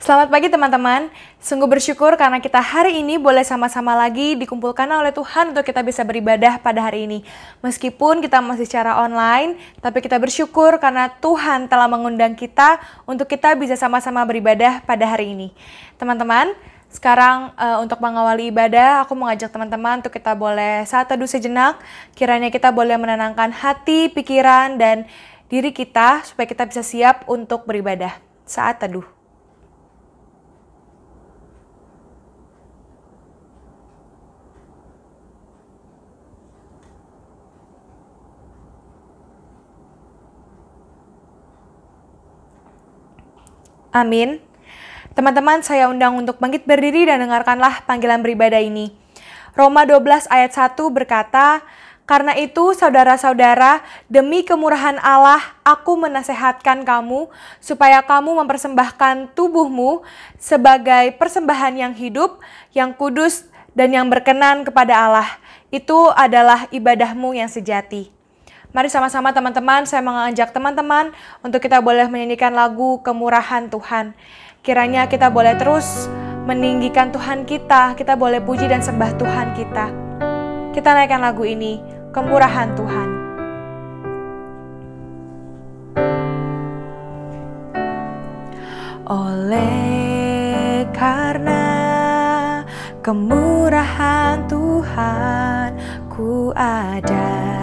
Selamat pagi teman-teman, sungguh bersyukur karena kita hari ini boleh sama-sama lagi dikumpulkan oleh Tuhan untuk kita bisa beribadah pada hari ini. Meskipun kita masih secara online, tapi kita bersyukur karena Tuhan telah mengundang kita untuk kita bisa sama-sama beribadah pada hari ini. Teman-teman, sekarang untuk mengawali ibadah, aku mengajak teman-teman untuk kita boleh saat teduh sejenak, kiranya kita boleh menenangkan hati, pikiran, dan diri kita supaya kita bisa siap untuk beribadah saat teduh. Amin. Teman-teman, saya undang untuk bangkit berdiri dan dengarkanlah panggilan beribadah ini. Roma 12 ayat 1 berkata, "Karena itu, saudara-saudara, demi kemurahan Allah, aku menasehatkan kamu, supaya kamu mempersembahkan tubuhmu sebagai persembahan yang hidup, yang kudus, dan yang berkenan kepada Allah. Itu adalah ibadahmu yang sejati." Mari sama-sama teman-teman, saya mengajak teman-teman untuk kita boleh menyanyikan lagu Kemurahan Tuhan. Kiranya kita boleh terus meninggikan Tuhan kita boleh puji dan sembah Tuhan kita. Kita naikkan lagu ini, Kemurahan Tuhan. Oleh karena kemurahan Tuhan, ku ada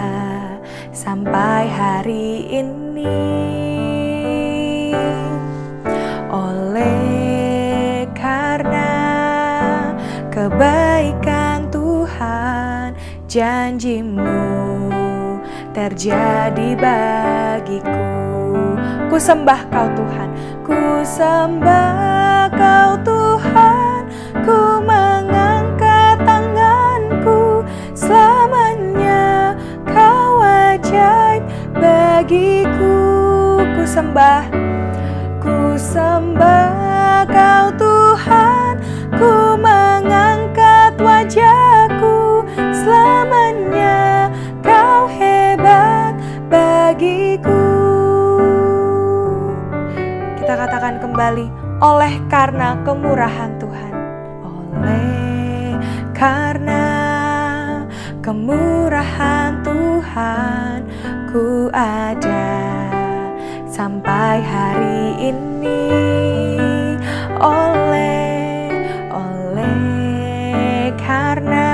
sampai hari ini. Oleh karena kebaikan Tuhan, janjimu terjadi bagiku. Ku sembah kau Tuhan, ku sembah kau Tuhan, ku mengangkat tanganku selamanya. Kau ajaib bagiku, ku sembah kau Tuhan, ku mengangkat wajahku selamanya. Kau hebat bagiku. Kita katakan kembali, oleh karena kemurahan Tuhan. Oleh karena kemurahan Tuhan, ku ada sampai hari ini. Oleh karena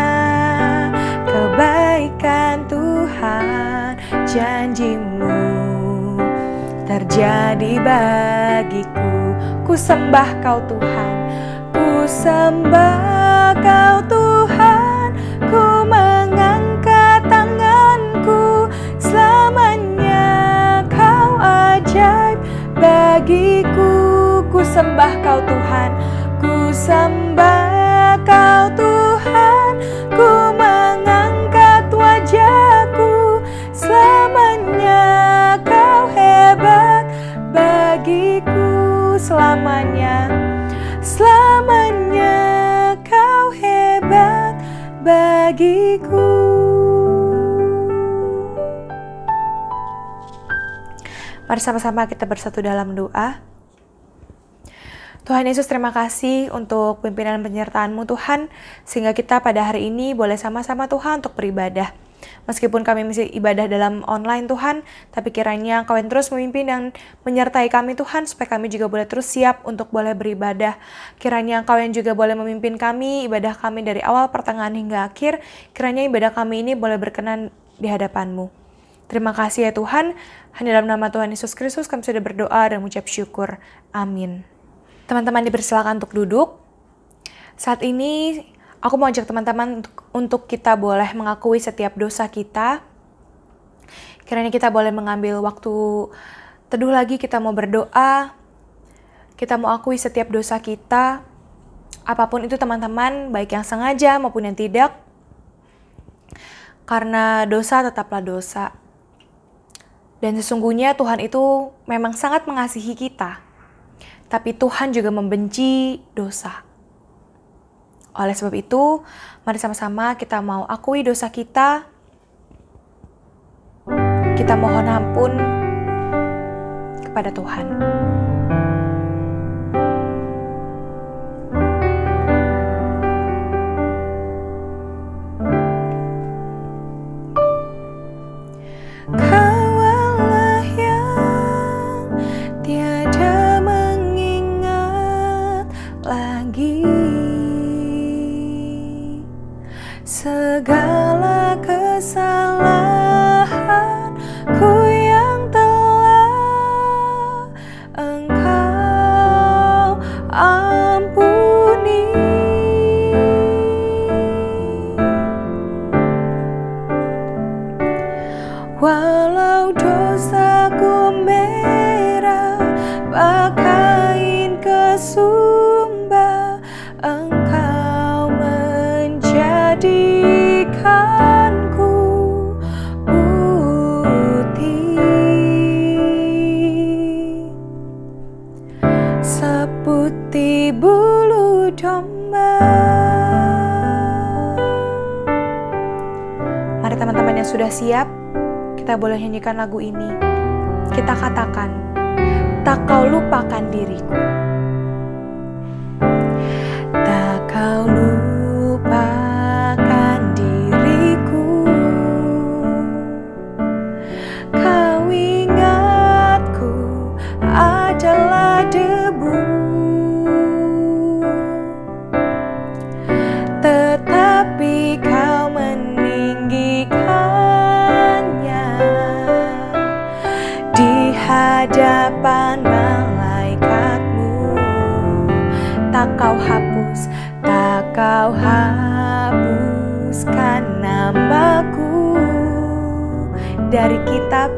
kebaikan Tuhan, janjimu terjadi bagiku. Ku sembah kau Tuhan, ku sembah kau Tuhan, ku mengangkat tanganku selamanya. Kau ajaib bagiku, ku sembah kau Tuhan, ku sembah kau Tuhan, ku mengangkat wajahku selamanya. Kau hebat bagiku selamanya, selamanya. Kau hebat bagiku. Mari sama-sama kita bersatu dalam doa. Tuhan Yesus, terima kasih untuk pimpinan penyertaan-Mu Tuhan, sehingga kita pada hari ini boleh sama-sama Tuhan untuk beribadah. Meskipun kami masih ibadah dalam online Tuhan, tapi kiranya Kau yang terus memimpin dan menyertai kami Tuhan, supaya kami juga boleh terus siap untuk boleh beribadah. Kiranya Kau yang juga boleh memimpin kami, ibadah kami dari awal, pertengahan hingga akhir. Kiranya ibadah kami ini boleh berkenan di hadapan-Mu. Terima kasih ya Tuhan, hanya dalam nama Tuhan Yesus Kristus kami sudah berdoa dan mengucap syukur. Amin. Teman-teman dipersilakan untuk duduk. Saat ini aku mau ajak teman-teman untuk kita boleh mengakui setiap dosa kita. Kiranya kita boleh mengambil waktu teduh lagi, kita mau berdoa. Kita mau akui setiap dosa kita. Apapun itu teman-teman, baik yang sengaja maupun yang tidak. Karena dosa tetaplah dosa. Dan sesungguhnya Tuhan itu memang sangat mengasihi kita. Tapi Tuhan juga membenci dosa. Oleh sebab itu, mari sama-sama kita mau akui dosa kita. Kita mohon ampun kepada Tuhan. Kaulah yang tiada mengingat lagi segala kesalahanku yang telah Engkau ampuni. Walau dosaku merah bagaikan kesumba, Engkau menjadikanku putih seputih bulu domba. Mari teman-teman yang sudah siap, kita boleh nyanyikan lagu ini. Kita katakan, tak kau lupakan diriku. Tak kau lupakan diriku. Kau ingatku adalah debu. Tetapi kau meninggikannya di hadapan malaikatmu. Tak kau hapus, tak kau hapuskan namaku dari kitab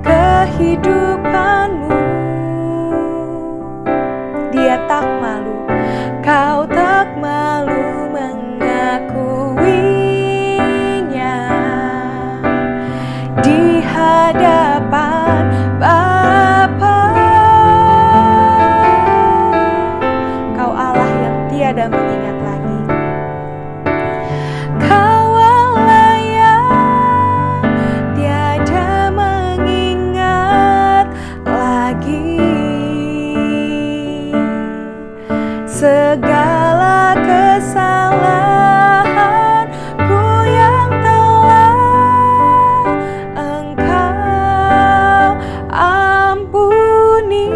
kehidupanmu. Dia tak malu, kau tak malu mengakuinya di hadapan Bapa. Kau Allah yang tiada mengingat lagi. Kau Allah yang tiada mengingat lagi segala kesalahanku yang telah Engkau ampuni.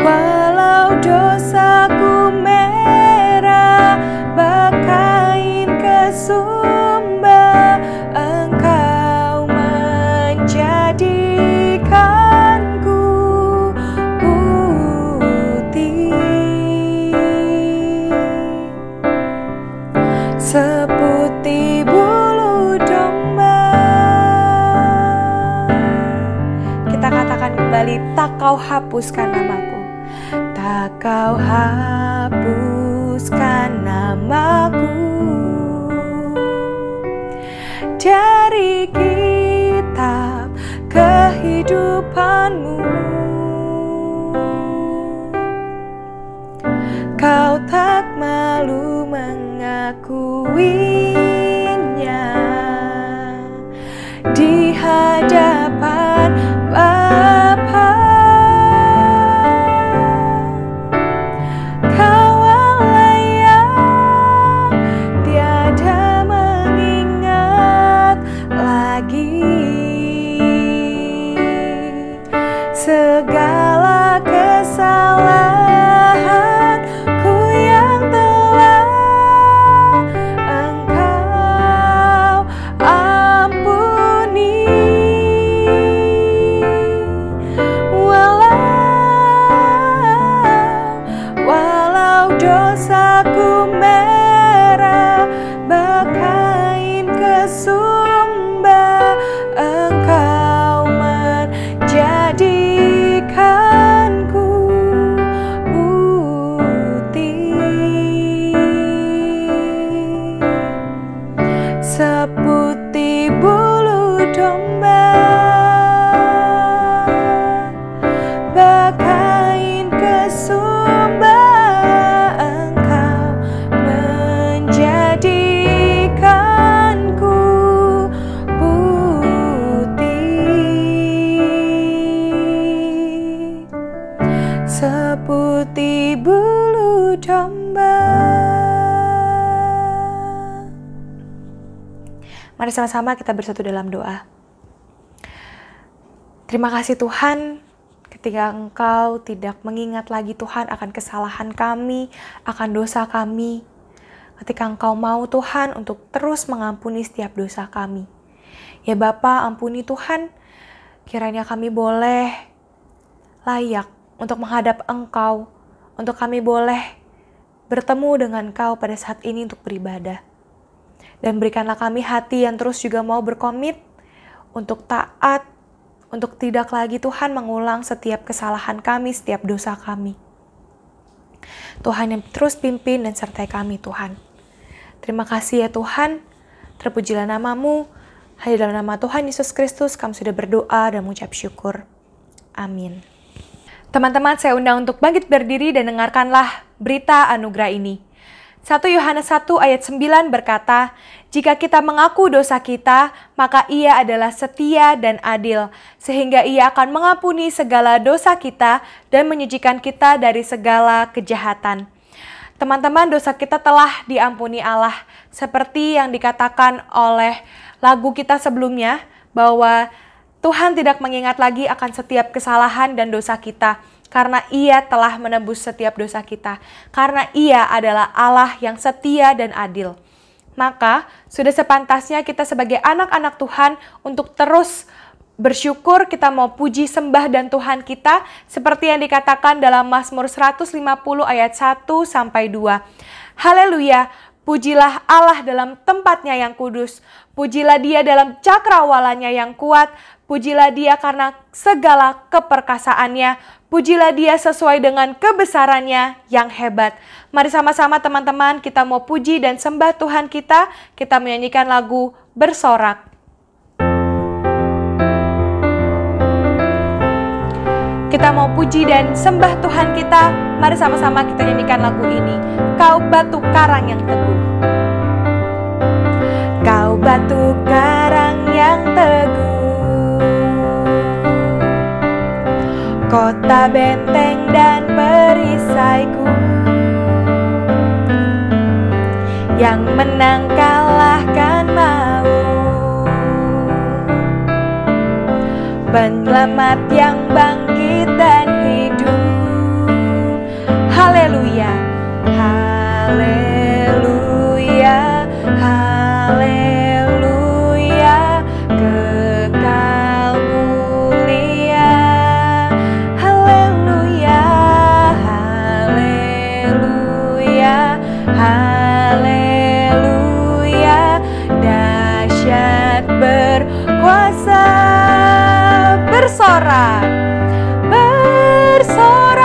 Walau dosaku merah bagaikan kesumba, Engkau menjadikanku putih seputih bulu domba. Kita katakan kembali, tak kau hapuskan namaku. Tak kau hapuskan namaku dari kitab kehidupanmu. Kau tak malu mengakuinya di hadapan Bapa. Kau Allah yang tiada mengingat lagi segala kesalahanku yang telah Engkau ampuni. sama-sama kita bersatu dalam doa. Terima kasih Tuhan, ketika Engkau tidak mengingat lagi Tuhan akan kesalahan kami, akan dosa kami. Ketika Engkau mau Tuhan untuk terus mengampuni setiap dosa kami. Ya Bapa, ampuni Tuhan, kiranya kami boleh layak untuk menghadap Engkau, untuk kami boleh bertemu dengan Engkau pada saat ini untuk beribadah. Dan berikanlah kami hati yang terus juga mau berkomit untuk taat, untuk tidak lagi Tuhan mengulang setiap kesalahan kami, setiap dosa kami. Tuhan yang terus pimpin dan sertai kami Tuhan. Terima kasih ya Tuhan, terpujilah nama-Mu. Hanya dalam nama Tuhan Yesus Kristus kami sudah berdoa dan mengucap syukur. Amin. Teman-teman, saya undang untuk bangkit berdiri dan dengarkanlah berita anugerah ini. 1 Yohanes 1 ayat 9 berkata, "Jika kita mengaku dosa kita, maka Ia adalah setia dan adil, sehingga Ia akan mengampuni segala dosa kita dan menyucikan kita dari segala kejahatan." Teman-teman, dosa kita telah diampuni Allah, seperti yang dikatakan oleh lagu kita sebelumnya, bahwa Tuhan tidak mengingat lagi akan setiap kesalahan dan dosa kita, karena Ia telah menebus setiap dosa kita. Karena Ia adalah Allah yang setia dan adil. Maka sudah sepantasnya kita sebagai anak-anak Tuhan untuk terus bersyukur, kita mau puji sembah dan Tuhan kita seperti yang dikatakan dalam Mazmur 150 ayat 1 sampai 2. Haleluya, pujilah Allah dalam tempatnya yang kudus. Pujilah Dia dalam cakrawalanya yang kuat. Pujilah Dia karena segala keperkasaannya. Pujilah Dia sesuai dengan kebesarannya yang hebat. Mari sama-sama teman-teman kita mau puji dan sembah Tuhan kita. Kita menyanyikan lagu Bersorak. Kita mau puji dan sembah Tuhan kita. Mari sama-sama kita nyanyikan lagu ini. Kau batu karang yang teguh. Kau batu karang yang teguh, kota benteng dan perisaiku, yang menang kalahkan maut, penyelamat yang bangkit dan hidup. Haleluya, haleluya, haleluya, kekal mulia. Haleluya, haleluya, haleluya, dahsyat berkuasa. Bersorak, bersorak,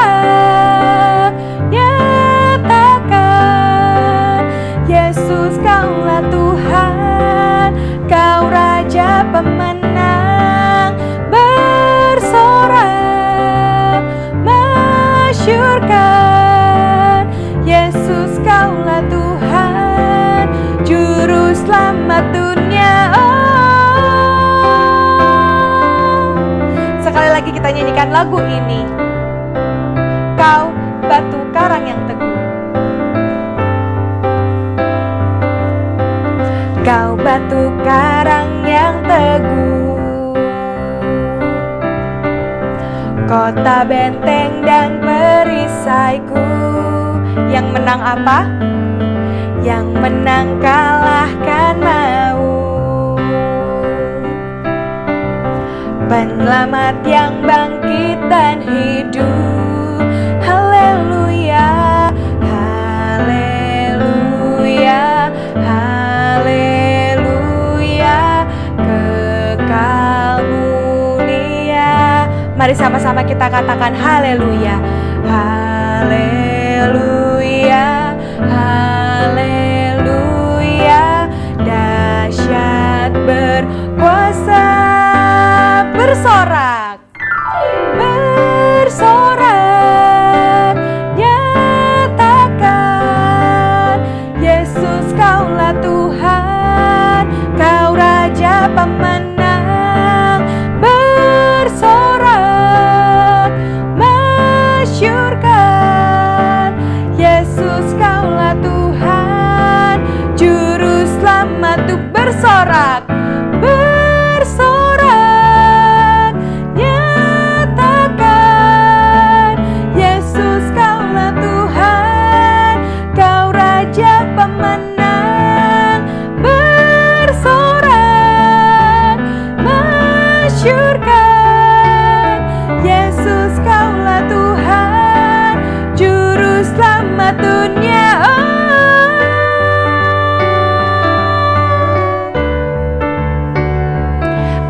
nyatakan Yesus Kaulah Tuhan, Kau Raja pemenang. Bersorak, masyurkan Yesus Kaulah Tuhan, Juru Selamat dunia. Sekali lagi kita nyanyikan lagu ini. Kau batu karang yang teguh. Kau batu karang yang teguh, kota benteng dan perisaiku, yang menang apa? Yang menang kalahkan maut, penyelamat yang bangkit dan hidup. Haleluya, haleluya, haleluya, kekal mulia. Mari sama-sama kita katakan haleluya, haleluya, haleluya, dahsyat berkuasa. Bersorak, bersorak, nyatakan Yesus Kaulah Tuhan, Kau Raja pemenang. Bersorak, masyurkan Yesus Kaulah Tuhan, Juru Selamat. Bersorak,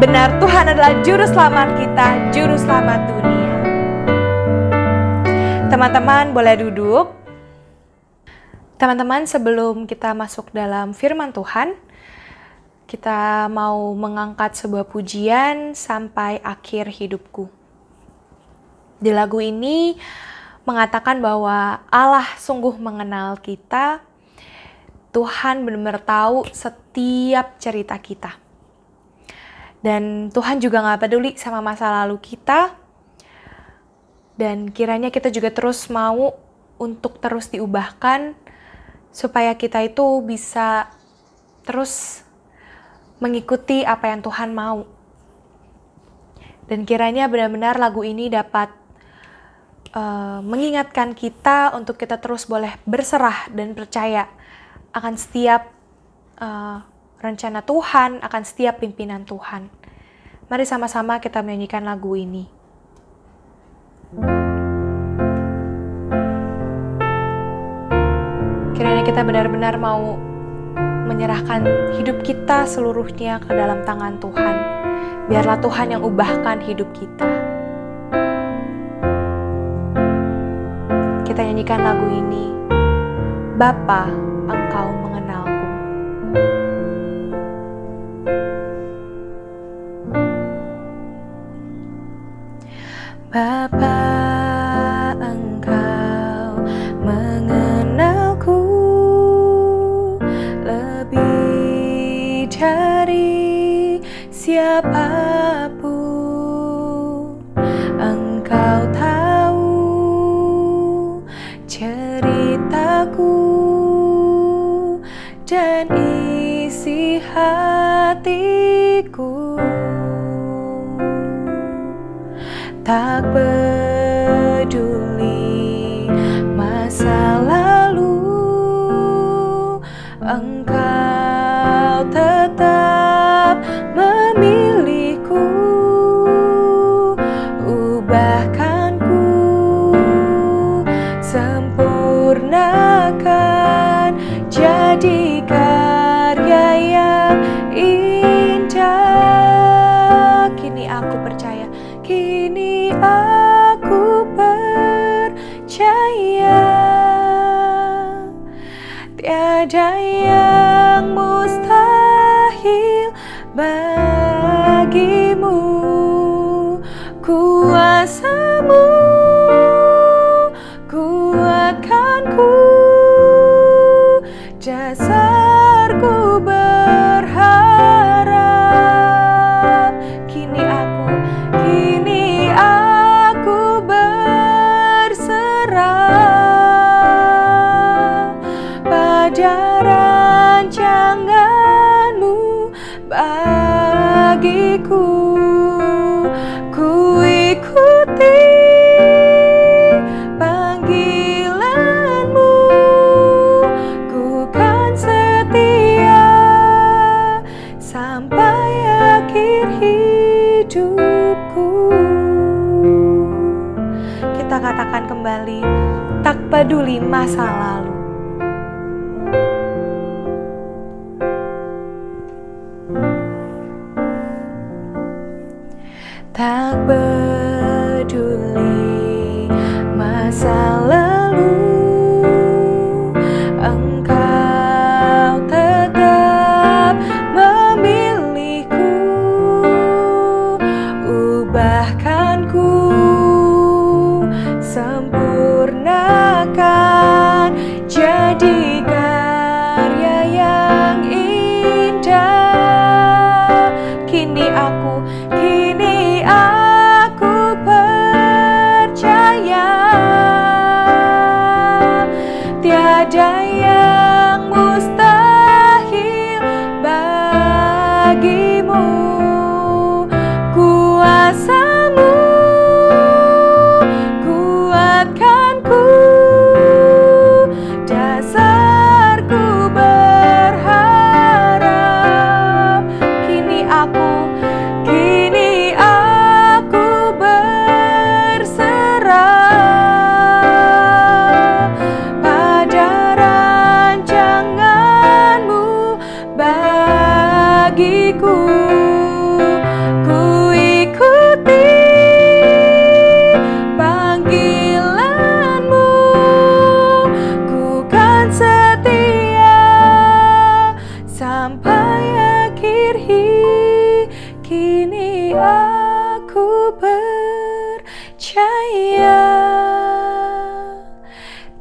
Benar, Tuhan adalah juru selamat kita, juru selamat dunia. Teman-teman boleh duduk. Teman-teman, sebelum kita masuk dalam firman Tuhan, kita mau mengangkat sebuah pujian sampai akhir hidupku. Di lagu ini mengatakan bahwa Allah sungguh mengenal kita. Tuhan benar-benar tahu setiap cerita kita. Dan Tuhan juga gak peduli sama masa lalu kita. Dan kiranya kita juga terus mau untuk terus diubahkan, supaya kita itu bisa terus mengikuti apa yang Tuhan mau. Dan kiranya benar-benar lagu ini dapat mengingatkan kita untuk kita terus boleh berserah dan percaya akan setiap rencana Tuhan, akan setiap pimpinan Tuhan. Mari sama-sama kita menyanyikan lagu ini. Kiranya kita benar-benar mau menyerahkan hidup kita seluruhnya ke dalam tangan Tuhan. Biarlah Tuhan yang ubahkan hidup kita. Kita nyanyikan lagu ini. Bapa, Engkau mengenalku. Bapa, Engkau mengenalku lebih dari siapapun. Engkau tahu ceritaku dan isi hatiku. Tak peduli masa lalu, Engkau tetap memilihku. Ubahkanku, sempurnakan, jadi karya yang indah. Kini aku percaya, kini aku percaya, tiada yang mustahil bagimu. Kuasa-Mu kuatkanku, dasarku berharap. Kini aku berserah pada rancangan-Mu bagiku. Ku ikuti panggilan-Mu, ku kan setia sampai akhir hidupku. Kita katakan kembali, tak peduli masa lalu. Tak peduli masa lalu, Engkau tetap memilihku. Ubahkanku, sempurnakan, jadi karya yang indah. Kini aku percaya, tiada yang mustahil bagimu. Kuasa-Mu kuatkanku, dasarku berharap. Kini aku aku percaya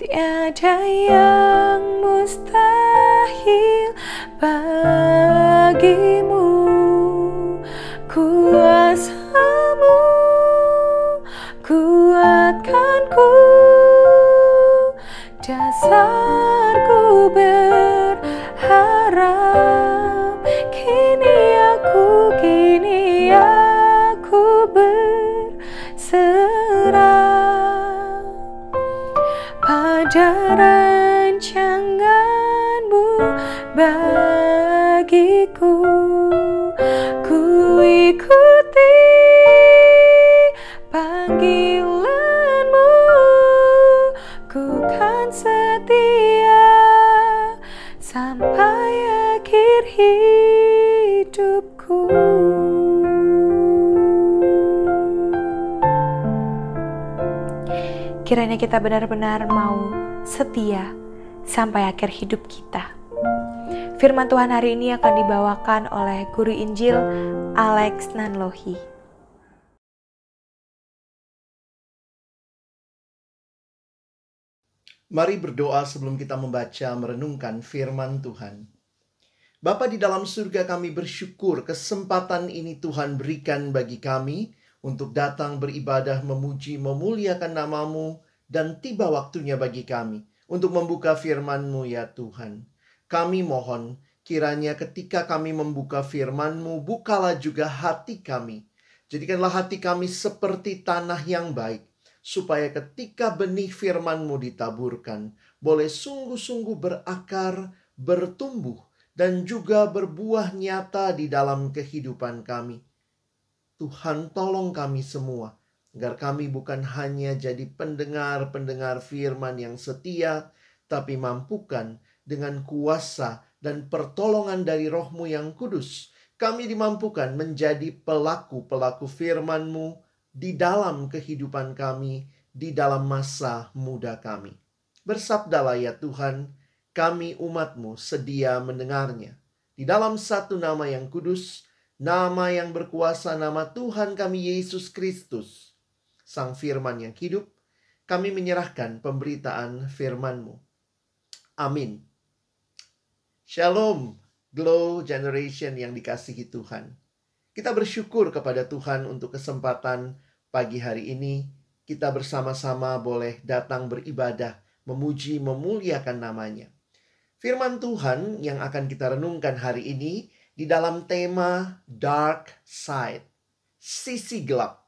tiada yang mustahil bagimu. Kuasamu kuatkanku, dasarku berharap. Kini aku berserah pada rancanganmu bagiku. Ku ikuti panggilanmu, ku kan setia sampai akhir hidupku. Kiranya kita benar-benar mau setia sampai akhir hidup kita. Firman Tuhan hari ini akan dibawakan oleh Guru Injil Alex Nanlohi. Mari berdoa sebelum kita membaca merenungkan firman Tuhan. Bapa di dalam surga, kami bersyukur kesempatan ini Tuhan berikan bagi kami untuk datang beribadah, memuji, memuliakan nama-Mu, dan tiba waktunya bagi kami untuk membuka firman-Mu ya Tuhan. Kami mohon kiranya ketika kami membuka firman-Mu, bukalah juga hati kami. Jadikanlah hati kami seperti tanah yang baik, supaya ketika benih firman-Mu ditaburkan, boleh sungguh-sungguh berakar, bertumbuh, dan juga berbuah nyata di dalam kehidupan kami. Tuhan, tolong kami semua, agar kami bukan hanya jadi pendengar-pendengar firman yang setia, tapi mampukan dengan kuasa dan pertolongan dari Roh-Mu yang kudus, kami dimampukan menjadi pelaku-pelaku firman-Mu di dalam kehidupan kami, di dalam masa muda kami. Bersabdalah ya Tuhan, kami umat-Mu sedia mendengarnya. Di dalam satu nama yang kudus, nama yang berkuasa, nama Tuhan kami Yesus Kristus, Sang Firman yang hidup, kami menyerahkan pemberitaan firman-Mu. Amin. Shalom, Glow Generation yang dikasihi Tuhan. Kita bersyukur kepada Tuhan untuk kesempatan pagi hari ini. Kita bersama-sama boleh datang beribadah, memuji, memuliakan nama-Nya. Firman Tuhan yang akan kita renungkan hari ini di dalam tema Dark Side, sisi gelap.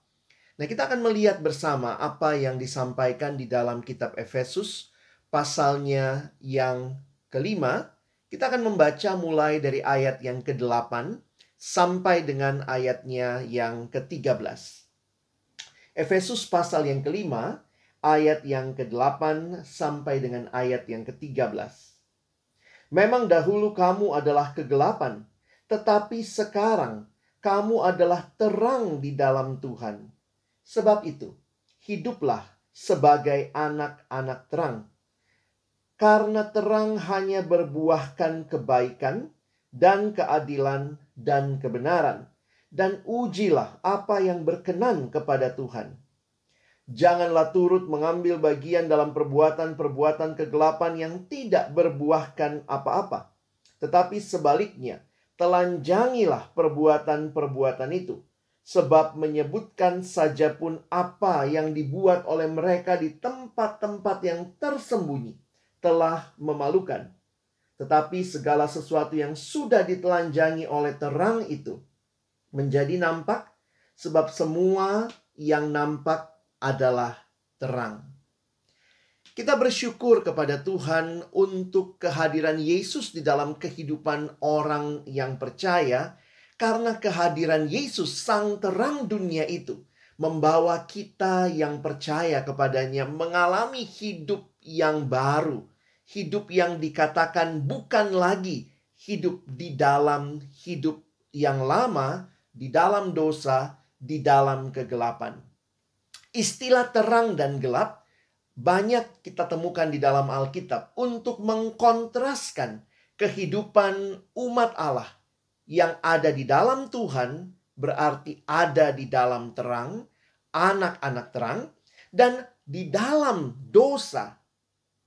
Nah, kita akan melihat bersama apa yang disampaikan di dalam kitab Efesus, pasalnya yang kelima. Kita akan membaca mulai dari ayat yang ke-8 sampai dengan ayatnya yang ke-13. Efesus pasal yang kelima, ayat yang ke-8 sampai dengan ayat yang ke-13. Memang dahulu kamu adalah kegelapan, tetapi sekarang kamu adalah terang di dalam Tuhan. Sebab itu, hiduplah sebagai anak-anak terang. Karena terang hanya berbuahkan kebaikan dan keadilan dan kebenaran. Dan ujilah apa yang berkenan kepada Tuhan. Janganlah turut mengambil bagian dalam perbuatan-perbuatan kegelapan yang tidak berbuahkan apa-apa. Tetapi sebaliknya, telanjangilah perbuatan-perbuatan itu. Sebab menyebutkan saja pun apa yang dibuat oleh mereka di tempat-tempat yang tersembunyi telah memalukan. Tetapi segala sesuatu yang sudah ditelanjangi oleh terang itu menjadi nampak, sebab semua yang nampak adalah terang. Kita bersyukur kepada Tuhan untuk kehadiran Yesus di dalam kehidupan orang yang percaya, karena kehadiran Yesus, sang terang dunia itu, membawa kita yang percaya kepadanya mengalami hidup yang baru. Hidup yang dikatakan bukan lagi hidup di dalam hidup yang lama, di dalam dosa, di dalam kegelapan. Istilah terang dan gelap banyak kita temukan di dalam Alkitab untuk mengkontraskan kehidupan umat Allah yang ada di dalam Tuhan berarti ada di dalam terang, anak-anak terang, dan di dalam dosa,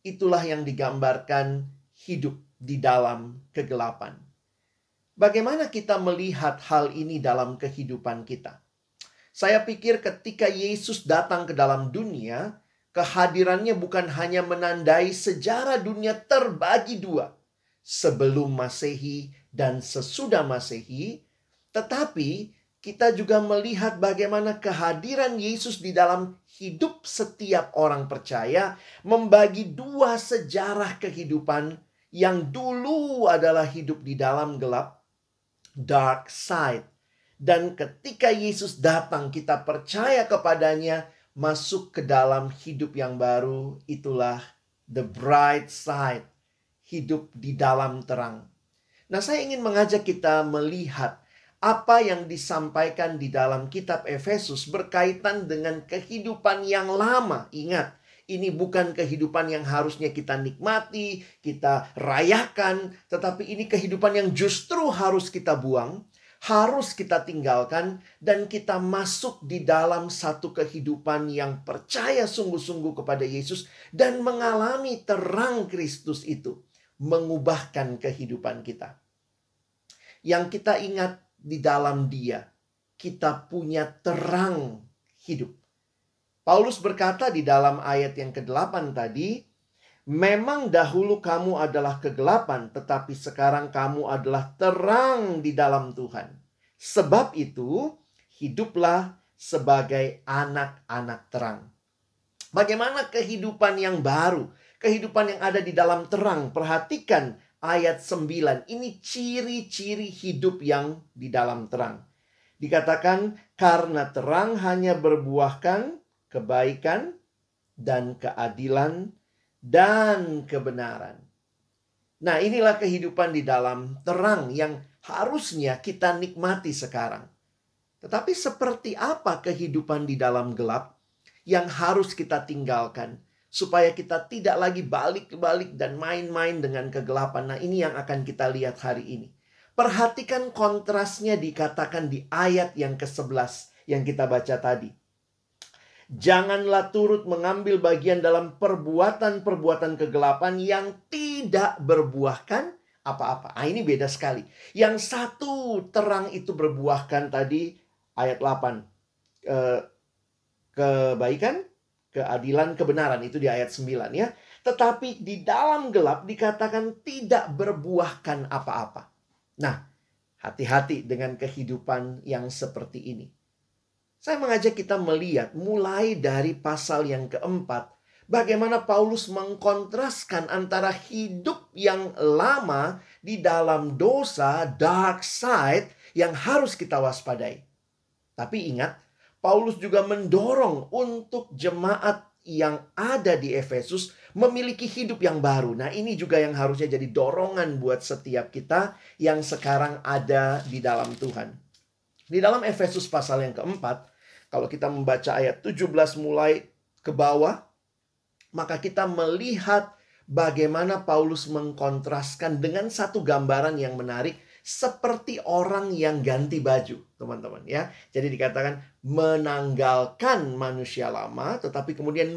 itulah yang digambarkan hidup di dalam kegelapan. Bagaimana kita melihat hal ini dalam kehidupan kita? Saya pikir ketika Yesus datang ke dalam dunia, kehadirannya bukan hanya menandai sejarah dunia terbagi dua, sebelum Masehi dan sesudah Masehi, tetapi kita juga melihat bagaimana kehadiran Yesus di dalam hidup setiap orang percaya membagi dua sejarah kehidupan yang dulu adalah hidup di dalam gelap, dark side. Dan ketika Yesus datang, kita percaya kepadanya, masuk ke dalam hidup yang baru, itulah the bright side, hidup di dalam terang. Nah, saya ingin mengajak kita melihat apa yang disampaikan di dalam kitab Efesus berkaitan dengan kehidupan yang lama. Ingat, ini bukan kehidupan yang harusnya kita nikmati, kita rayakan, tetapi ini kehidupan yang justru harus kita buang, harus kita tinggalkan, dan kita masuk di dalam satu kehidupan yang percaya sungguh-sungguh kepada Yesus dan mengalami terang Kristus itu, mengubahkan kehidupan kita. Yang kita ingat, di dalam Dia kita punya terang hidup. Paulus berkata di dalam ayat yang ke-8 tadi, memang dahulu kamu adalah kegelapan, tetapi sekarang kamu adalah terang di dalam Tuhan. Sebab itu, hiduplah sebagai anak-anak terang. Bagaimana kehidupan yang baru? Kehidupan yang ada di dalam terang. Perhatikan ayat 9. Ini ciri-ciri hidup yang di dalam terang. Dikatakan, karena terang hanya berbuahkan kebaikan dan keadilan dan kebenaran. Nah, inilah kehidupan di dalam terang yang harusnya kita nikmati sekarang. Tetapi seperti apa kehidupan di dalam gelap yang harus kita tinggalkan supaya kita tidak lagi balik-balik dan main-main dengan kegelapan? Nah, ini yang akan kita lihat hari ini. Perhatikan kontrasnya dikatakan di ayat yang ke-11 yang kita baca tadi. Janganlah turut mengambil bagian dalam perbuatan-perbuatan kegelapan yang tidak berbuahkan apa-apa. Nah, ini beda sekali. Yang satu terang itu berbuahkan tadi ayat 8. Kebaikan, keadilan, kebenaran, itu di ayat 9 ya. Tetapi di dalam gelap dikatakan tidak berbuahkan apa-apa. Nah, hati-hati dengan kehidupan yang seperti ini. Saya mengajak kita melihat mulai dari pasal yang keempat, bagaimana Paulus mengkontraskan antara hidup yang lama di dalam dosa, dark side, yang harus kita waspadai. Tapi ingat, Paulus juga mendorong untuk jemaat yang ada di Efesus memiliki hidup yang baru. Nah, ini juga yang harusnya jadi dorongan buat setiap kita yang sekarang ada di dalam Tuhan. Di dalam Efesus pasal yang keempat, kalau kita membaca ayat 17 mulai ke bawah, maka kita melihat bagaimana Paulus mengkontraskan dengan satu gambaran yang menarik, seperti orang yang ganti baju, teman-teman ya. Jadi dikatakan menanggalkan manusia lama, tetapi kemudian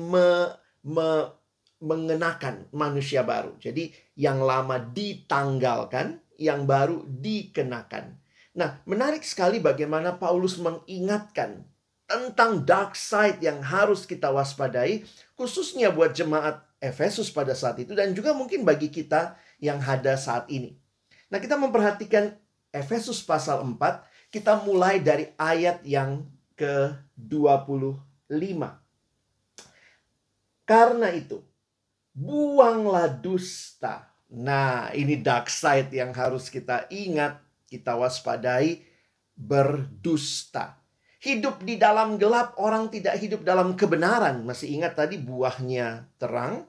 mengenakan manusia baru. Jadi yang lama ditanggalkan, yang baru dikenakan. Nah, menarik sekali bagaimana Paulus mengingatkan tentang dark side yang harus kita waspadai, khususnya buat jemaat Efesus pada saat itu, dan juga mungkin bagi kita yang ada saat ini. Nah, kita memperhatikan Efesus pasal 4, kita mulai dari ayat yang ke-25. Karena itu, buanglah dusta. Nah, ini dark side yang harus kita ingat, kita waspadai, berdusta. Hidup di dalam gelap, orang tidak hidup dalam kebenaran. Masih ingat tadi buahnya terang?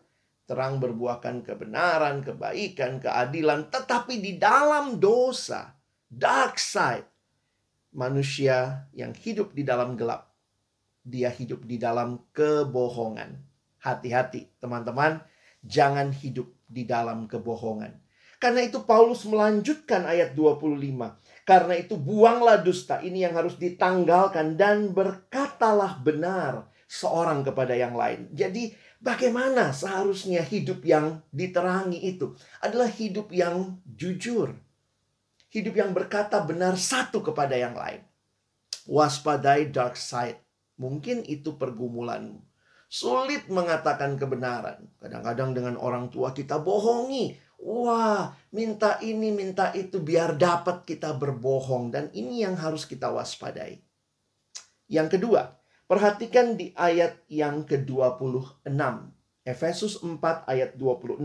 Terang berbuahkan kebenaran, kebaikan, keadilan. Tetapi di dalam dosa, dark side, manusia yang hidup di dalam gelap, dia hidup di dalam kebohongan. Hati-hati teman-teman, jangan hidup di dalam kebohongan. Karena itu Paulus melanjutkan ayat 25. Karena itu buanglah dusta, ini yang harus ditanggalkan, dan berkatalah benar seorang kepada yang lain. Jadi bagaimana seharusnya hidup yang diterangi itu? Adalah hidup yang jujur. Hidup yang berkata benar satu kepada yang lain. Waspadai dark side. Mungkin itu pergumulanmu. Sulit mengatakan kebenaran. Kadang-kadang dengan orang tua kita bohongi. Wah, minta ini, minta itu biar dapat kita berbohong. Dan ini yang harus kita waspadai. Yang kedua, perhatikan di ayat yang ke-26. Efesus 4 ayat 26.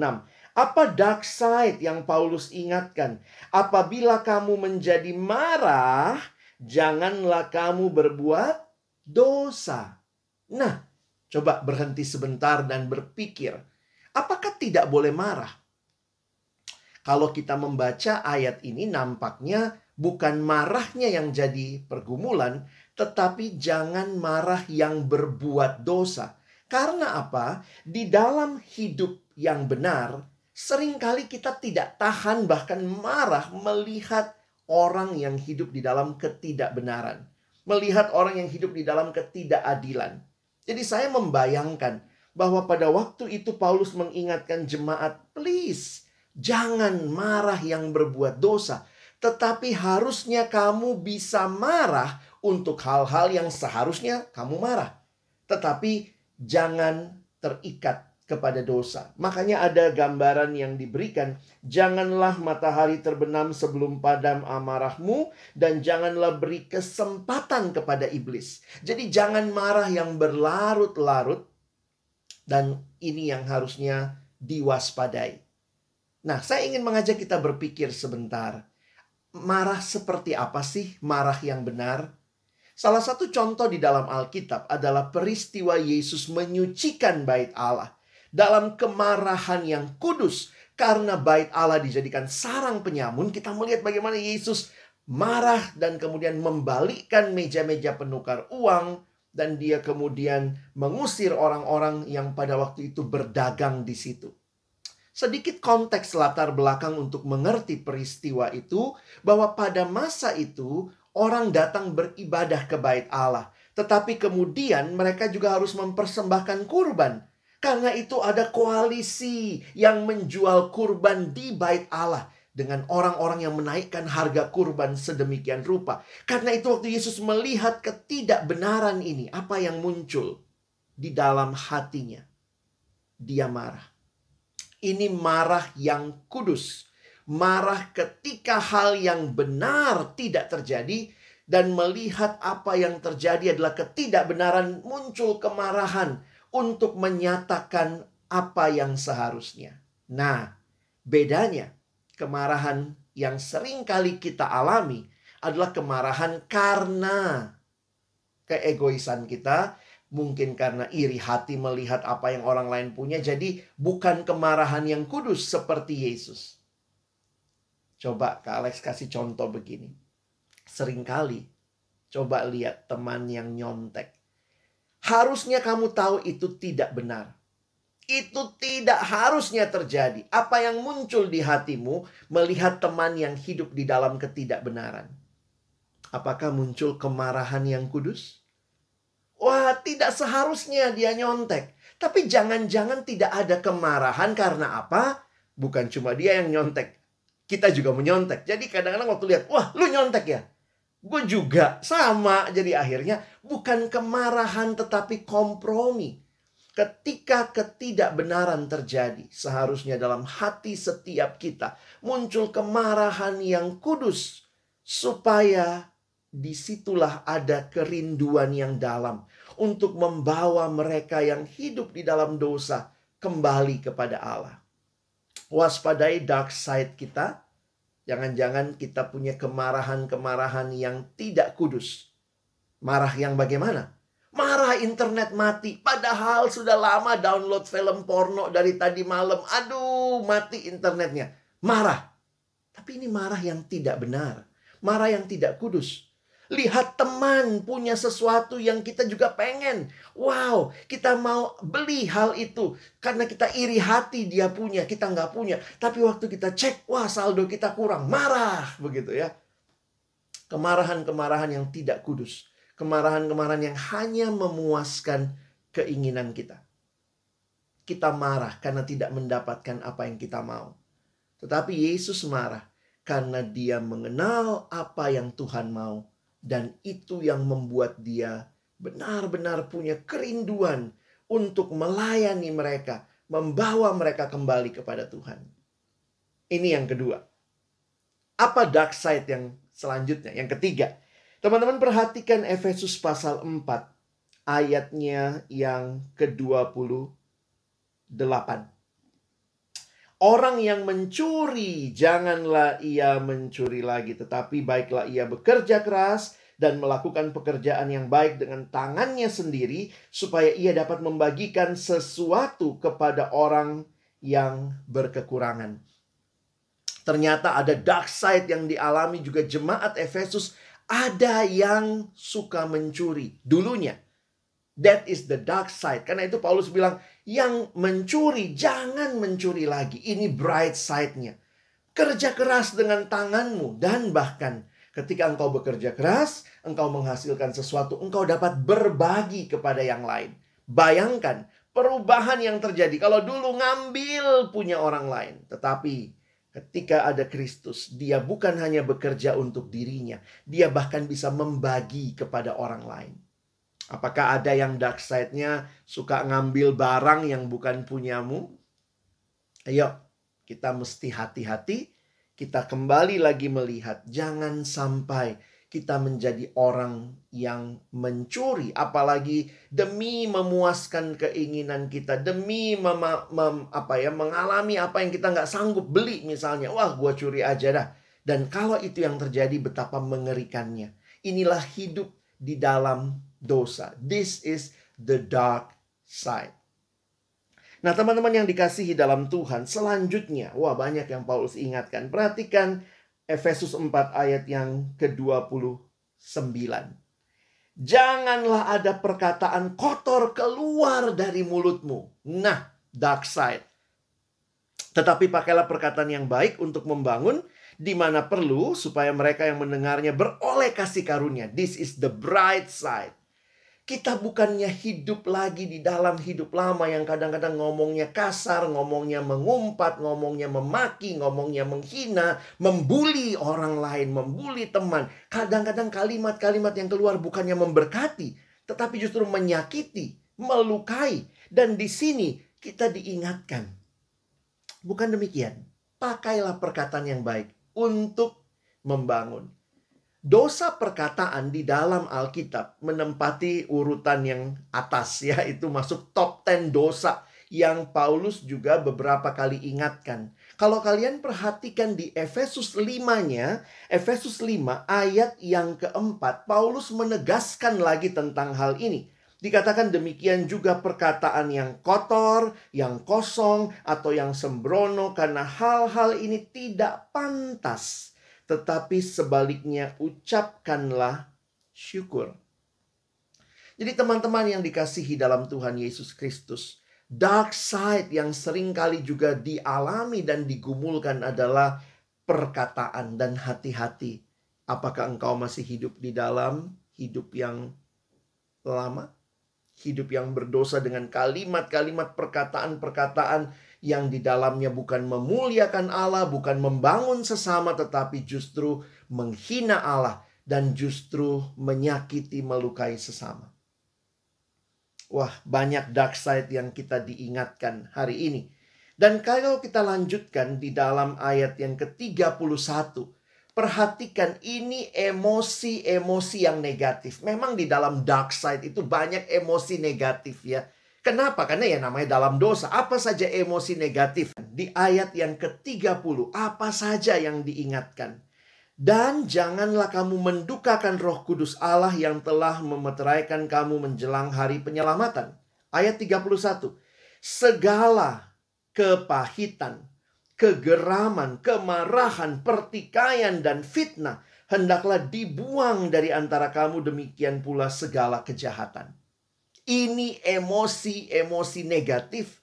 Apa dark side yang Paulus ingatkan? Apabila kamu menjadi marah, janganlah kamu berbuat dosa. Nah, coba berhenti sebentar dan berpikir. Apakah tidak boleh marah? Kalau kita membaca ayat ini nampaknya bukan marahnya yang jadi pergumulan, tetapi jangan marah yang berbuat dosa. Karena apa? Di dalam hidup yang benar, seringkali kita tidak tahan bahkan marah melihat orang yang hidup di dalam ketidakbenaran. Melihat orang yang hidup di dalam ketidakadilan. Jadi saya membayangkan bahwa pada waktu itu Paulus mengingatkan jemaat, please, jangan marah yang berbuat dosa. Tetapi harusnya kamu bisa marah untuk hal-hal yang seharusnya kamu marah. Tetapi jangan terikat kepada dosa. Makanya ada gambaran yang diberikan. Janganlah matahari terbenam sebelum padam amarahmu. Dan janganlah beri kesempatan kepada iblis. Jadi jangan marah yang berlarut-larut. Dan ini yang harusnya diwaspadai. Nah, saya ingin mengajak kita berpikir sebentar. Marah seperti apa sih marah yang benar? Salah satu contoh di dalam Alkitab adalah peristiwa Yesus menyucikan bait Allah. Dalam kemarahan yang kudus. Karena bait Allah dijadikan sarang penyamun, kita melihat bagaimana Yesus marah dan kemudian membalikkan meja-meja penukar uang. Dan dia kemudian mengusir orang-orang yang pada waktu itu berdagang di situ. Sedikit konteks latar belakang untuk mengerti peristiwa itu, bahwa pada masa itu orang datang beribadah ke bait Allah. Tetapi kemudian mereka juga harus mempersembahkan kurban. Karena itu ada koalisi yang menjual kurban di bait Allah. Dengan orang-orang yang menaikkan harga kurban sedemikian rupa. Karena itu waktu Yesus melihat ketidakbenaran ini, apa yang muncul di dalam hatinya? Dia marah. Ini marah yang kudus. Marah ketika hal yang benar tidak terjadi. Dan melihat apa yang terjadi adalah ketidakbenaran, muncul kemarahan untuk menyatakan apa yang seharusnya. Nah, bedanya kemarahan yang sering kali kita alami adalah kemarahan karena keegoisan kita. Mungkin karena iri hati melihat apa yang orang lain punya. Jadi bukan kemarahan yang kudus seperti Yesus. Coba Kak Alex kasih contoh begini. Seringkali coba lihat teman yang nyontek. Harusnya kamu tahu itu tidak benar. Itu tidak harusnya terjadi. Apa yang muncul di hatimu melihat teman yang hidup di dalam ketidakbenaran? Apakah muncul kemarahan yang kudus? Wah, tidak seharusnya dia nyontek. Tapi jangan-jangan tidak ada kemarahan karena apa? Bukan cuma dia yang nyontek. Kita juga menyontek. Jadi kadang-kadang waktu lihat, wah lu nyontek ya? Gue juga sama. Jadi akhirnya bukan kemarahan tetapi kompromi. Ketika ketidakbenaran terjadi, seharusnya dalam hati setiap kita muncul kemarahan yang kudus. Supaya disitulah ada kerinduan yang dalam. Untuk membawa mereka yang hidup di dalam dosa kembali kepada Allah. Waspadai dark side kita. Jangan-jangan kita punya kemarahan-kemarahan yang tidak kudus. Marah yang bagaimana? Marah internet mati. Padahal sudah lama download film porno dari tadi malam. Aduh, mati internetnya. Marah. Tapi ini marah yang tidak benar. Marah yang tidak kudus. Lihat teman punya sesuatu yang kita juga pengen. Wow, kita mau beli hal itu. Karena kita iri hati dia punya, kita nggak punya. Tapi waktu kita cek, wah saldo kita kurang. Marah, begitu ya. Kemarahan-kemarahan yang tidak kudus. Kemarahan-kemarahan yang hanya memuaskan keinginan kita. Kita marah karena tidak mendapatkan apa yang kita mau. Tetapi Yesus marah karena dia mengenal apa yang Tuhan mau. Dan itu yang membuat dia benar-benar punya kerinduan untuk melayani mereka, membawa mereka kembali kepada Tuhan. Ini yang kedua. Apa dark side yang selanjutnya? Yang ketiga. Teman-teman perhatikan Efesus pasal 4 ayatnya yang ke-28. Orang yang mencuri, janganlah ia mencuri lagi, tetapi baiklah ia bekerja keras dan melakukan pekerjaan yang baik dengan tangannya sendiri, supaya ia dapat membagikan sesuatu kepada orang yang berkekurangan. Ternyata ada dark side yang dialami juga jemaat Efesus. Ada yang suka mencuri dulunya. That is the dark side. Karena itu Paulus bilang, yang mencuri jangan mencuri lagi. Ini bright side-nya. Kerja keras dengan tanganmu. Dan bahkan ketika engkau bekerja keras, engkau menghasilkan sesuatu, engkau dapat berbagi kepada yang lain. Bayangkan perubahan yang terjadi. Kalau dulu ngambil punya orang lain. Tetapi ketika ada Kristus, dia bukan hanya bekerja untuk dirinya. Dia bahkan bisa membagi kepada orang lain. Apakah ada yang dark side-nya suka ngambil barang yang bukan punyamu? Ayo, kita mesti hati-hati. Kita kembali lagi melihat. Jangan sampai kita menjadi orang yang mencuri. Apalagi demi memuaskan keinginan kita. Demi mengalami apa yang kita nggak sanggup beli misalnya. Wah, gua curi aja dah. Dan kalau itu yang terjadi, betapa mengerikannya. Inilah hidup di dalam dosa. This is the dark side. Nah, teman-teman yang dikasihi dalam Tuhan, selanjutnya, wah banyak yang Paulus ingatkan. Perhatikan Efesus 4 ayat yang ke-29. Janganlah ada perkataan kotor keluar dari mulutmu. Nah, dark side. Tetapi pakailah perkataan yang baik untuk membangun, di mana perlu, supaya mereka yang mendengarnya beroleh kasih karunia. This is the bright side. Kita bukannya hidup lagi di dalam hidup lama yang kadang-kadang ngomongnya kasar, ngomongnya mengumpat, ngomongnya memaki, ngomongnya menghina, membuli orang lain, membuli teman. Kadang-kadang kalimat-kalimat yang keluar bukannya memberkati, tetapi justru menyakiti, melukai. Dan di sini kita diingatkan. Bukan demikian. Pakailah perkataan yang baik untuk membangun. Dosa perkataan di dalam Alkitab menempati urutan yang atas, ya, itu masuk top 10 dosa yang Paulus juga beberapa kali ingatkan. Kalau kalian perhatikan di Efesus 5-nya, Efesus 5 ayat yang keempat, Paulus menegaskan lagi tentang hal ini. Dikatakan demikian juga perkataan yang kotor, yang kosong, atau yang sembrono, karena hal-hal ini tidak pantas. Tetapi sebaliknya ucapkanlah syukur. Jadi teman-teman yang dikasihi dalam Tuhan Yesus Kristus, dark side yang seringkali juga dialami dan digumulkan adalah perkataan. Dan hati-hati, apakah engkau masih hidup di dalam hidup yang lama? Hidup yang berdosa dengan kalimat-kalimat perkataan-perkataan yang di dalamnya bukan memuliakan Allah, bukan membangun sesama, tetapi justru menghina Allah dan justru menyakiti, melukai sesama. Wah, banyak dark side yang kita diingatkan hari ini. Dan kalau kita lanjutkan di dalam ayat yang ke-31, perhatikan ini emosi-emosi yang negatif. Memang di dalam dark side itu banyak emosi negatif, ya. Kenapa? Karena ya namanya dalam dosa. Apa saja emosi negatif? Di ayat yang ke-30, apa saja yang diingatkan? Dan janganlah kamu mendukakan Roh Kudus Allah yang telah memeteraikan kamu menjelang hari penyelamatan. Ayat 31. Segala kepahitan, kegeraman, kemarahan, pertikaian, dan fitnah hendaklah dibuang dari antara kamu, demikian pula segala kejahatan. Ini emosi-emosi negatif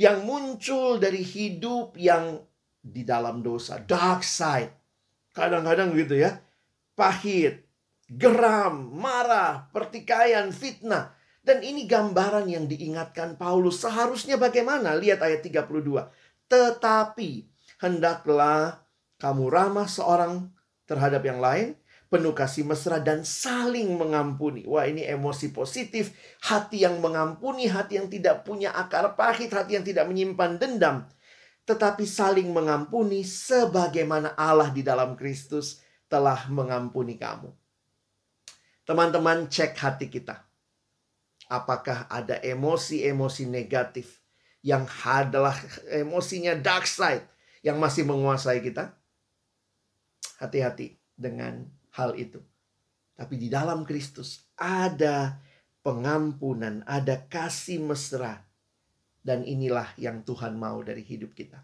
yang muncul dari hidup yang di dalam dosa, dark side. Kadang-kadang gitu ya, pahit, geram, marah, pertikaian, fitnah. Dan ini gambaran yang diingatkan Paulus. Seharusnya bagaimana? Lihat ayat 32. Tetapi hendaklah kamu ramah seorang terhadap yang lain, penuh kasih mesra dan saling mengampuni. Wah, ini emosi positif. Hati yang mengampuni, hati yang tidak punya akar pahit, hati yang tidak menyimpan dendam. Tetapi saling mengampuni sebagaimana Allah di dalam Kristus telah mengampuni kamu. Teman-teman, cek hati kita. Apakah ada emosi-emosi negatif yang adalah emosinya dark side yang masih menguasai kita? Hati-hati dengan hal itu. Tapi di dalam Kristus ada pengampunan, ada kasih mesra. Dan inilah yang Tuhan mau dari hidup kita.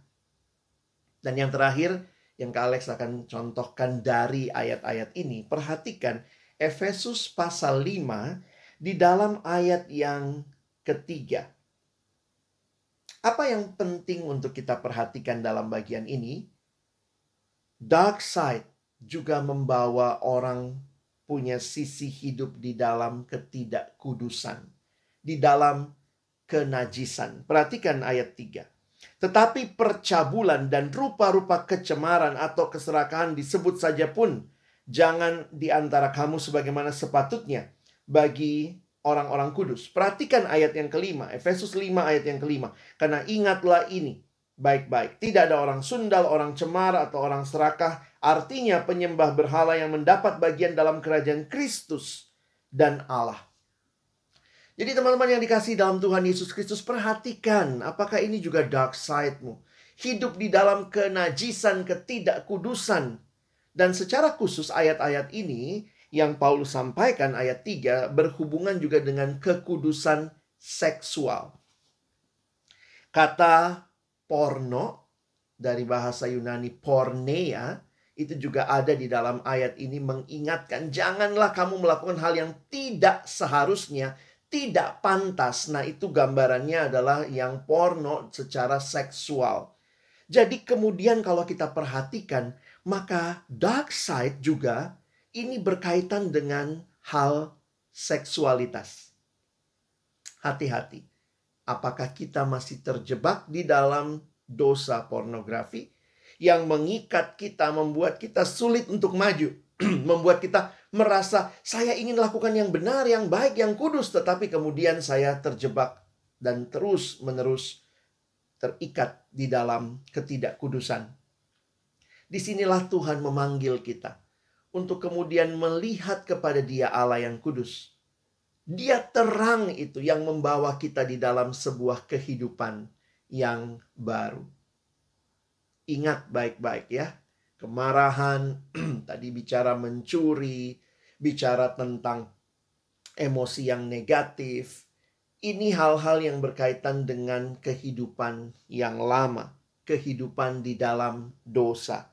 Dan yang terakhir, yang Kak Alex akan contohkan dari ayat-ayat ini. Perhatikan Efesus pasal 5 di dalam ayat yang ketiga. Apa yang penting untuk kita perhatikan dalam bagian ini? Dark side juga membawa orang punya sisi hidup di dalam ketidakkudusan. Di dalam kenajisan. Perhatikan ayat 3. Tetapi percabulan dan rupa-rupa kecemaran atau keserakahan disebut saja pun jangan di antara kamu sebagaimana sepatutnya bagi orang-orang kudus. Perhatikan ayat yang kelima. Efesus 5 ayat yang kelima. Karena ingatlah ini baik-baik. Tidak ada orang sundal, orang cemara, atau orang serakah. Artinya penyembah berhala yang mendapat bagian dalam kerajaan Kristus dan Allah. Jadi teman-teman yang dikasihi dalam Tuhan Yesus Kristus, perhatikan apakah ini juga dark side-mu. Hidup di dalam kenajisan, ketidakkudusan. Dan secara khusus ayat-ayat ini yang Paulus sampaikan ayat 3 berhubungan juga dengan kekudusan seksual. Kata porno dari bahasa Yunani porneia itu juga ada di dalam ayat ini mengingatkan janganlah kamu melakukan hal yang tidak seharusnya, tidak pantas. Nah, itu gambarannya adalah yang porno secara seksual. Jadi kemudian kalau kita perhatikan, maka dark side juga ini berkaitan dengan hal seksualitas. Hati-hati. Apakah kita masih terjebak di dalam dosa pornografi yang mengikat kita, membuat kita sulit untuk maju, membuat kita merasa saya ingin lakukan yang benar, yang baik, yang kudus, tetapi kemudian saya terjebak dan terus-menerus terikat di dalam ketidakkudusan. Disinilah Tuhan memanggil kita untuk kemudian melihat kepada Dia Allah yang kudus. Dia terang itu yang membawa kita di dalam sebuah kehidupan yang baru. Ingat baik-baik ya. Kemarahan, tadi bicara mencuri, bicara tentang emosi yang negatif. Ini hal-hal yang berkaitan dengan kehidupan yang lama. Kehidupan di dalam dosa.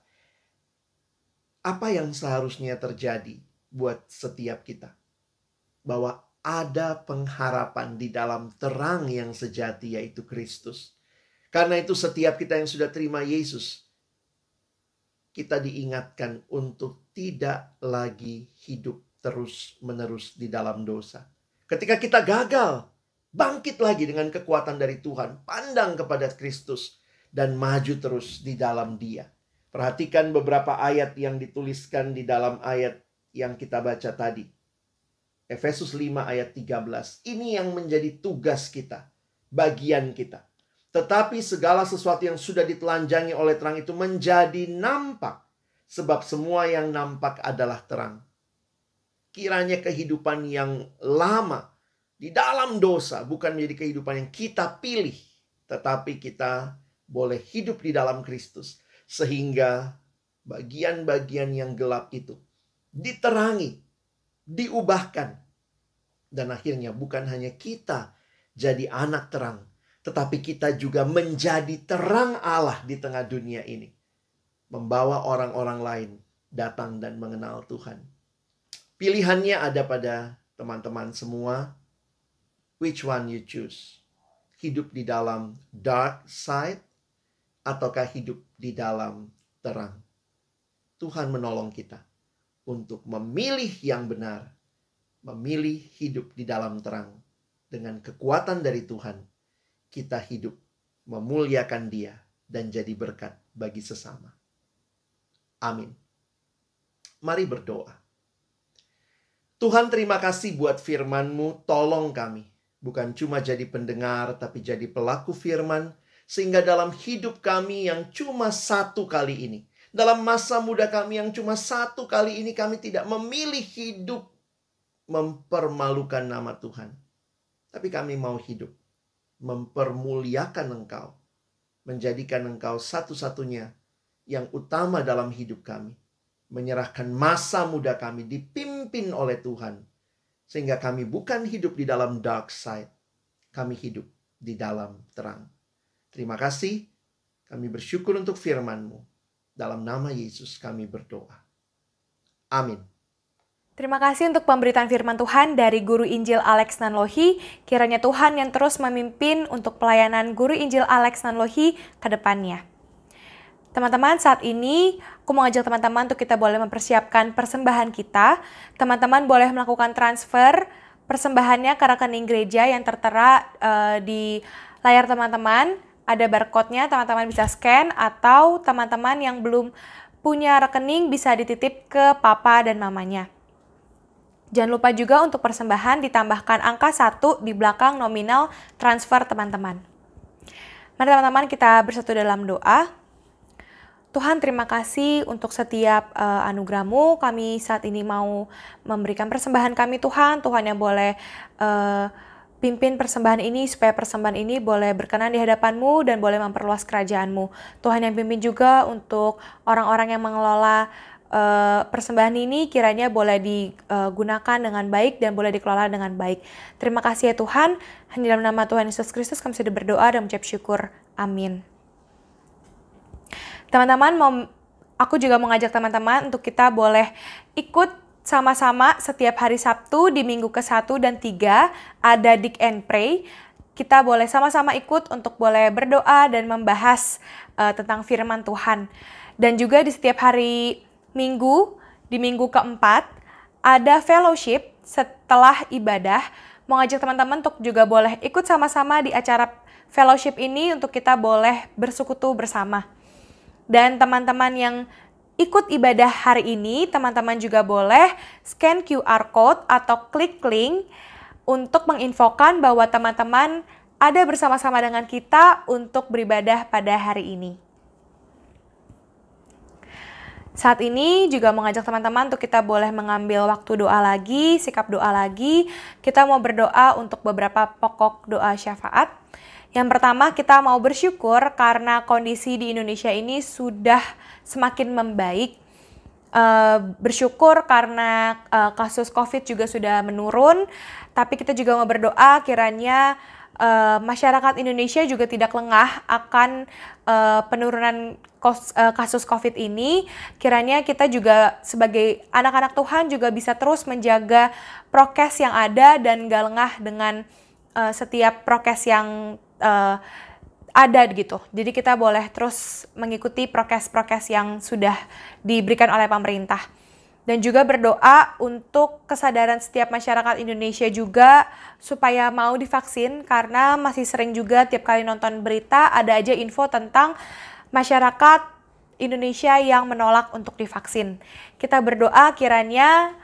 Apa yang seharusnya terjadi buat setiap kita? Bahwa ada pengharapan di dalam terang yang sejati, yaitu Kristus. Karena itu setiap kita yang sudah terima Yesus, kita diingatkan untuk tidak lagi hidup terus-menerus di dalam dosa. Ketika kita gagal, bangkit lagi dengan kekuatan dari Tuhan. Pandang kepada Kristus dan maju terus di dalam Dia. Perhatikan beberapa ayat yang dituliskan di dalam ayat yang kita baca tadi. Efesus 5 ayat 13. Ini yang menjadi tugas kita, bagian kita. Tetapi segala sesuatu yang sudah ditelanjangi oleh terang itu menjadi nampak. Sebab semua yang nampak adalah terang. Kiranya kehidupan yang lama di dalam dosa bukan menjadi kehidupan yang kita pilih. Tetapi kita boleh hidup di dalam Kristus. Sehingga bagian-bagian yang gelap itu diterangi, diubahkan. Dan akhirnya bukan hanya kita jadi anak terang, tetapi kita juga menjadi terang Allah di tengah dunia ini. Membawa orang-orang lain datang dan mengenal Tuhan. Pilihannya ada pada teman-teman semua. Which one you choose? Hidup di dalam dark side ataukah hidup di dalam terang? Tuhan menolong kita untuk memilih yang benar, memilih hidup di dalam terang. Dengan kekuatan dari Tuhan, kita hidup memuliakan Dia dan jadi berkat bagi sesama. Amin. Mari berdoa. Tuhan, terima kasih buat firman-Mu. Tolong kami, bukan cuma jadi pendengar, tapi jadi pelaku firman, sehingga dalam hidup kami yang cuma satu kali ini, dalam masa muda kami yang cuma satu kali ini, kami tidak memilih hidup mempermalukan nama Tuhan. Tapi kami mau hidup mempermuliakan Engkau, menjadikan Engkau satu-satunya yang utama dalam hidup kami. Menyerahkan masa muda kami dipimpin oleh Tuhan. Sehingga kami bukan hidup di dalam dark side. Kami hidup di dalam terang. Terima kasih. Kami bersyukur untuk firman-Mu. Dalam nama Yesus kami berdoa. Amin. Terima kasih untuk pemberitaan firman Tuhan dari Guru Injil Alex Nanlohi. Kiranya Tuhan yang terus memimpin untuk pelayanan Guru Injil Alex Nanlohi ke depannya. Teman-teman, saat ini aku mau ajak teman-teman untuk kita boleh mempersiapkan persembahan kita. Teman-teman boleh melakukan transfer persembahannya ke rekening gereja yang tertera di layar teman-teman. Ada barcode-nya, teman-teman bisa scan, atau teman-teman yang belum punya rekening bisa dititip ke papa dan mamanya. Jangan lupa juga untuk persembahan ditambahkan angka 1 di belakang nominal transfer teman-teman. Mari teman-teman kita bersatu dalam doa. Tuhan, terima kasih untuk setiap anugerah-Mu. Kami saat ini mau memberikan persembahan kami Tuhan. Tuhan yang boleh pimpin persembahan ini supaya persembahan ini boleh berkenan di hadapan-Mu dan boleh memperluas kerajaan-Mu. Tuhan yang pimpin juga untuk orang-orang yang mengelola persembahan ini kiranya boleh digunakan dengan baik dan boleh dikelola dengan baik. Terima kasih ya Tuhan. Hanya dalam nama Tuhan Yesus Kristus kami sudah berdoa dan mengucap syukur. Amin. Teman-teman, aku juga mengajak teman-teman untuk kita boleh ikut sama-sama setiap hari Sabtu di minggu ke-1 dan 3 ada Dig and Pray. Kita boleh sama-sama ikut untuk boleh berdoa dan membahas tentang firman Tuhan. Dan juga di setiap hari Minggu, di minggu ke-4 ada fellowship setelah ibadah. Mau ngajak teman-teman untuk juga boleh ikut sama-sama di acara fellowship ini untuk kita boleh bersekutu bersama. Dan teman-teman yang ikut ibadah hari ini, teman-teman juga boleh scan QR code atau klik link untuk menginfokan bahwa teman-teman ada bersama-sama dengan kita untuk beribadah pada hari ini. Saat ini juga mengajak teman-teman untuk kita boleh mengambil waktu doa lagi, sikap doa lagi. Kita mau berdoa untuk beberapa pokok doa syafaat. Yang pertama, kita mau bersyukur karena kondisi di Indonesia ini sudah semakin membaik. Bersyukur karena kasus COVID juga sudah menurun. Tapi kita juga mau berdoa kiranya masyarakat Indonesia juga tidak lengah akan penurunan kasus COVID ini. Kiranya kita juga sebagai anak-anak Tuhan juga bisa terus menjaga prokes yang ada dan gak lengah dengan setiap prokes yang ada gitu. Jadi kita boleh terus mengikuti prokes-prokes yang sudah diberikan oleh pemerintah. Dan juga berdoa untuk kesadaran setiap masyarakat Indonesia juga supaya mau divaksin, karena masih sering juga tiap kali nonton berita ada aja info tentang masyarakat Indonesia yang menolak untuk divaksin. Kita berdoa kiranya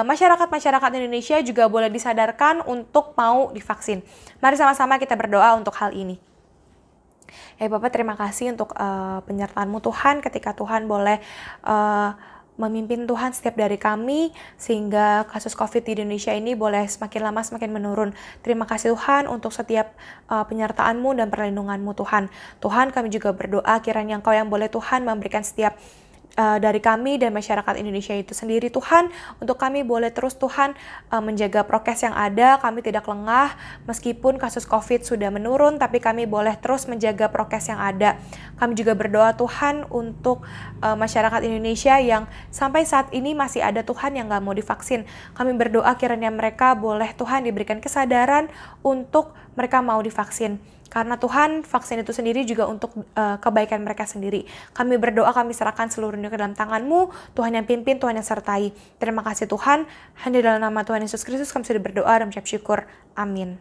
masyarakat Indonesia juga boleh disadarkan untuk mau divaksin. Mari sama-sama kita berdoa untuk hal ini. Ya Bapak, terima kasih untuk penyertaan-Mu Tuhan ketika Tuhan boleh memimpin Tuhan setiap dari kami sehingga kasus COVID di Indonesia ini boleh semakin lama semakin menurun. Terima kasih Tuhan untuk setiap penyertaan-Mu dan perlindungan-Mu Tuhan. Tuhan, kami juga berdoa kiranya Engkau yang boleh Tuhan memberikan setiap dari kami dan masyarakat Indonesia itu sendiri Tuhan, untuk kami boleh terus Tuhan menjaga prokes yang ada, kami tidak lengah meskipun kasus COVID sudah menurun, tapi kami boleh terus menjaga prokes yang ada. Kami juga berdoa Tuhan untuk masyarakat Indonesia yang sampai saat ini masih ada Tuhan yang gak mau divaksin. Kami berdoa kiranya mereka boleh Tuhan diberikan kesadaran untuk mereka mau divaksin. Karena Tuhan, vaksin itu sendiri juga untuk kebaikan mereka sendiri. Kami berdoa, kami serahkan seluruh dunia ke dalam tangan-Mu. Tuhan yang pimpin, Tuhan yang sertai. Terima kasih Tuhan. Hanya dalam nama Tuhan Yesus Kristus kami sudah berdoa dan mengucap syukur. Amin.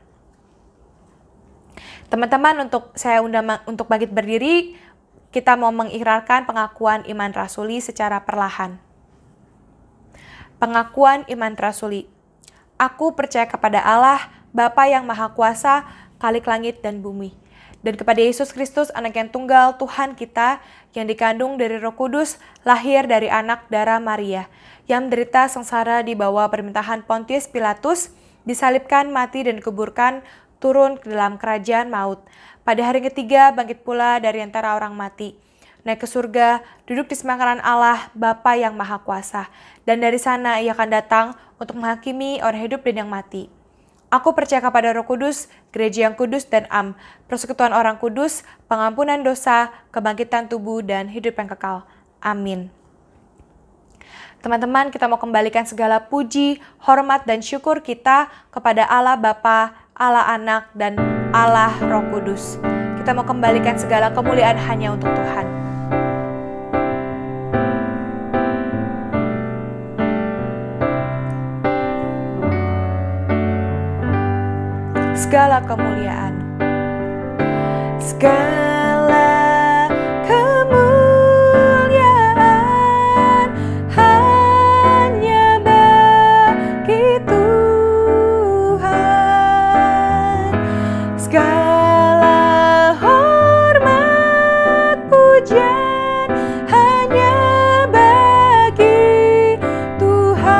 Teman-teman, saya undang untuk bangkit berdiri. Kita mau mengikrarkan pengakuan iman rasuli secara perlahan. Pengakuan iman rasuli. Aku percaya kepada Allah, Bapa yang Maha Kuasa, Khalik langit dan bumi, dan kepada Yesus Kristus, anak yang tunggal Tuhan kita, yang dikandung dari Roh Kudus, lahir dari anak darah Maria, yang menderita sengsara di bawah pemerintahan Pontius Pilatus, disalibkan, mati dan dikuburkan, turun ke dalam kerajaan maut. Pada hari ketiga bangkit pula dari antara orang mati, naik ke surga, duduk di sebelah kanan Allah, Bapa yang Maha Kuasa, dan dari sana Ia akan datang untuk menghakimi orang hidup dan yang mati. Aku percaya kepada Roh Kudus, gereja yang kudus dan persekutuan orang kudus, pengampunan dosa, kebangkitan tubuh, dan hidup yang kekal. Amin. Teman-teman, kita mau kembalikan segala puji, hormat, dan syukur kita kepada Allah Bapa, Allah Anak, dan Allah Roh Kudus. Kita mau kembalikan segala kemuliaan hanya untuk Tuhan. Segala kemuliaan, segala kemuliaan hanya bagi Tuhan. Segala hormat pujian hanya bagi Tuhan.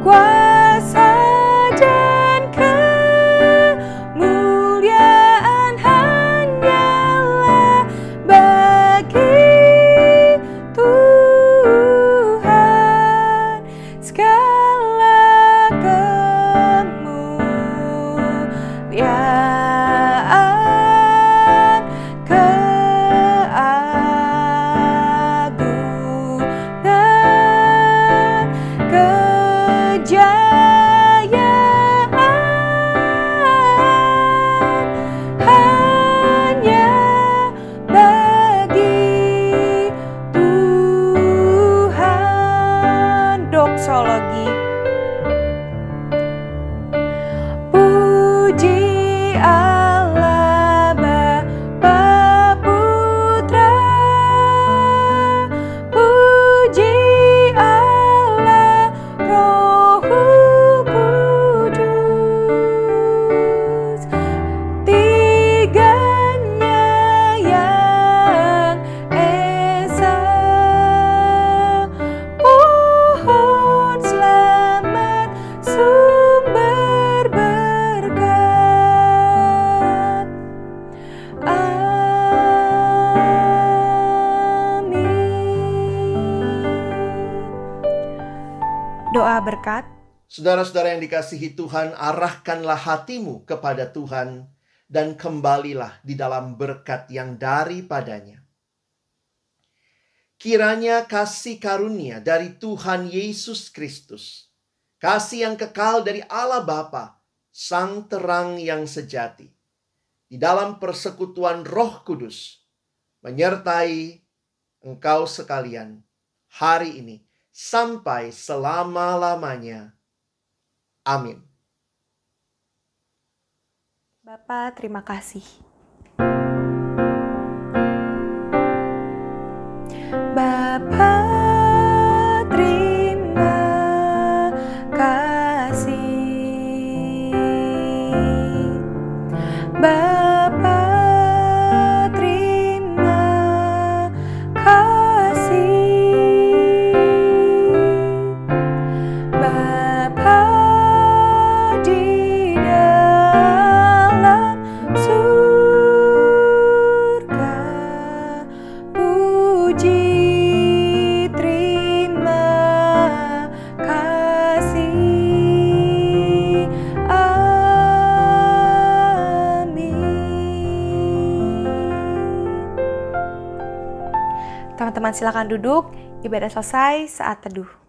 Kuasa dan kemuliaan hanyalah bagi Tuhan. Segala kemuliaan, keagungan, kejayaan hanya bagi Tuhan. Doksologi. Puji Allah Bapa Putra, puji Allah Roh Kudus, tiganya yang esa, pohon selamat, sumber berkat. Amin. Doa berkat. Saudara-saudara yang dikasihi Tuhan, arahkanlah hatimu kepada Tuhan dan kembalilah di dalam berkat yang daripadanya. Kiranya kasih karunia dari Tuhan Yesus Kristus, kasih yang kekal dari Allah Bapa, Sang Terang yang sejati, di dalam persekutuan Roh Kudus, menyertai engkau sekalian hari ini sampai selama-lamanya. Amin. Bapa, terima kasih. Bapa, terima kasih. Bapa, terima kasih. Bapa di dalam surga, Teman-teman silakan duduk, ibadah selesai, saat teduh.